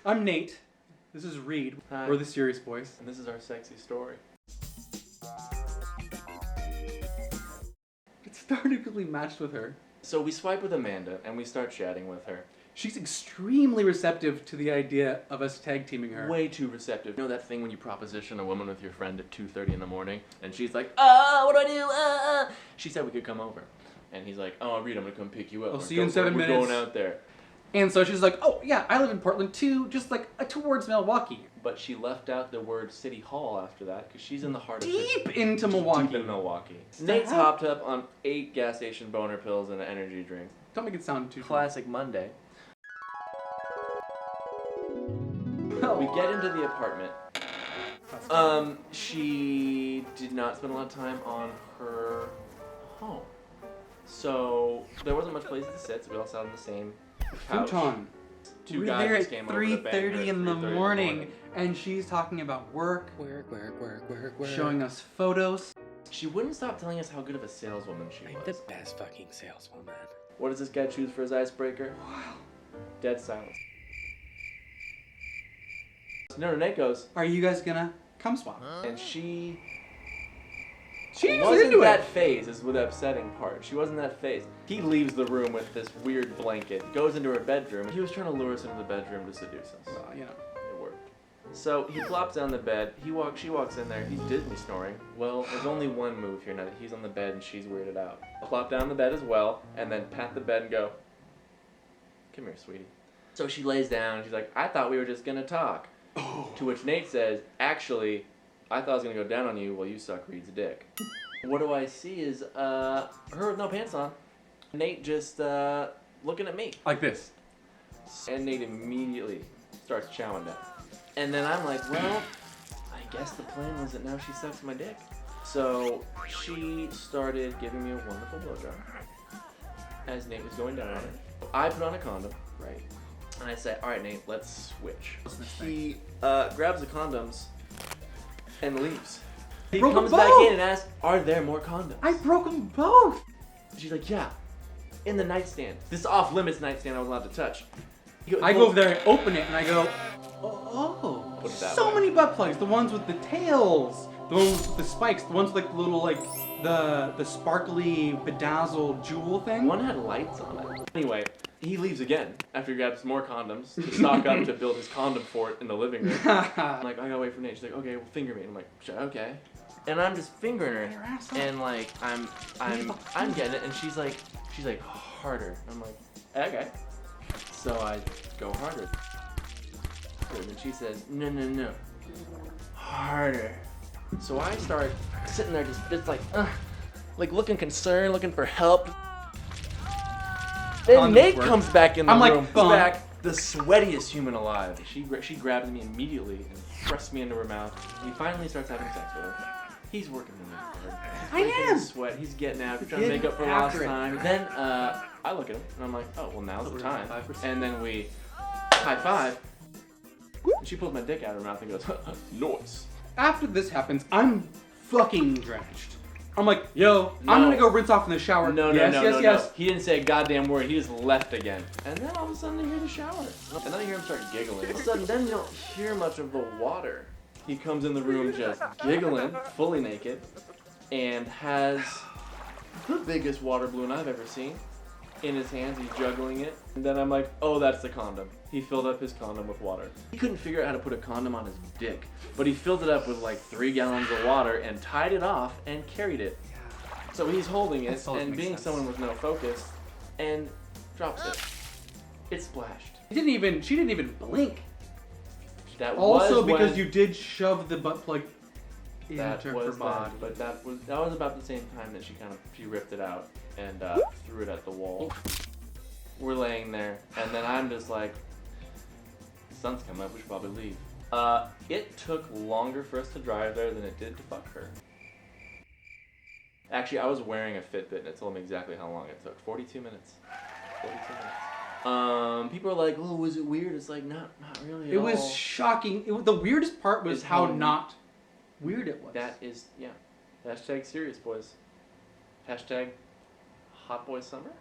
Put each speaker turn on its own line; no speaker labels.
I'm Nate. This is Reed.
Hi.
We're the Serious Boys.
And this is our sexy story.
It started really matched with her.
So we swipe with Amanda and we start chatting with her.
She's extremely receptive to the idea of us tag teaming her.
Way too receptive. You know that thing when you proposition a woman with your friend at 2:30 in the morning and she's like, what do I do? She said we could come over. And he's like, oh, Reed, I'm gonna come pick you up.
I'll see you in 7 minutes.
We're going out there.
And so she's like, oh yeah, I live in Portland too, just like towards Milwaukee.
But she left out the word City Hall after that because she's in the heart of
Deep into Milwaukee.
Deep in Milwaukee. Nate's hopped up on 8 gas station boner pills and an energy drink.
Don't make it sound too
Classic Monday.
Oh.
We get into the apartment. She did not spend a lot of time on her home. So there wasn't much places to sit, so we all sat on the same couch.
Futon.
Two
We're
guys
there
just
at
came over to bang her
3:30
at
in the
3:30
morning, and she's talking about work, showing us photos.
She wouldn't stop telling us how good of a saleswoman she was.
I'm the best fucking saleswoman.
What does this guy choose for his icebreaker?
Wow.
Dead silence. No, Nate goes,
Are you guys gonna come swap?
and she
She's
wasn't
into
that
it.
phased is the upsetting part. She wasn't that phased. He leaves the room with this weird blanket, goes into her bedroom. He was trying to lure us into the bedroom to seduce us.
Well, you know.
It worked. So he plops down the bed. She walks in there. He's Disney snoring. Well, there's only one move here now that he's on the bed and she's weirded out. Plop down the bed as well, and then pat the bed and go, come here, sweetie. So she lays down and she's like, I thought we were just gonna talk. To which Nate says, actually, I thought I was gonna go down on you while you suck Reed's dick. What do I see is her with no pants on. Nate just looking at me.
Like this.
And Nate immediately starts chowing down. And then I'm like, well, I guess the plan was that now she sucks my dick. So she started giving me a wonderful blowjob as Nate was going down on it. I put on a condom.
Right.
And I say, all right, Nate, let's switch.
What's
He grabs the condoms and leaves. He
Broke
comes
them
back
both.
in and asks, are there more condoms?
I broke them both.
She's like, yeah, in the nightstand. This off-limits nightstand I was allowed to touch.
I go over there and open it and I go, oh,
Put it that
so
way.
many butt plugs. The ones with the tails, the ones with the spikes, the ones with like the little the sparkly bedazzled jewel thing.
One had lights on it. Anyway, he leaves again after he grabs more condoms to stock up to build his condom fort in the living room. I'm like, I gotta wait for Nate. She's like, okay, well, finger me. And I'm like, okay. And I'm just fingering her,
Your ass off.
and like I'm getting it, and she's like harder. I'm like, okay. So I go harder. And she says, no, harder. So I start sitting there just like looking concerned, looking for help. Then
Condoms
Nate
work.
comes back in the
I'm like,
room.
fun.
Back, the sweatiest human alive. She grabs me immediately and thrusts me into her mouth. He finally starts having sex with her. He's working the mood hard.
I
Breaking
am.
his sweat. He's getting out. Trying to
Getting
make up for lost
after it.
time. Then I look at him and I'm like, oh well, now's the time.
5%.
And then we high five. And she pulls my dick out of her mouth and goes, noise.
After this happens, I'm fucking drenched. I'm like, yo, I'm
No.
gonna go rinse off in the shower.
No.
Yes.
He didn't say a goddamn word. He just left again. And then all of a sudden I hear the shower. And then I hear him start giggling. All of a sudden, then you don't hear much of the water. He comes in the room just giggling, fully naked, and has the biggest water balloon I've ever seen in his hands. He's juggling it. And then I'm like, oh, that's the condom. He filled up his condom with water. He couldn't figure out how to put a condom on his dick, but he filled it up with like 3 gallons of water and tied it off and carried it. So he's holding it
That totally
and
makes
being
sense.
someone with no focus and drops it. It splashed.
She didn't even blink.
That
Also
was
because
when,
you did shove the butt plug
that
into her
was
body.
that, but that was about the same time that she ripped it out and threw it at the wall. We're laying there, and then I'm just like, the sun's coming up, we should probably leave. It took longer for us to drive there than it did to fuck her. Actually, I was wearing a Fitbit and it told me exactly how long it took. 42 minutes. 42 minutes. People are like, oh, was it weird? It's like, not really at
It
all.
was shocking. The weirdest part was
It's
how
how-
not weird it was.
That is, yeah. Hashtag serious boys. Hashtag hot boy summer.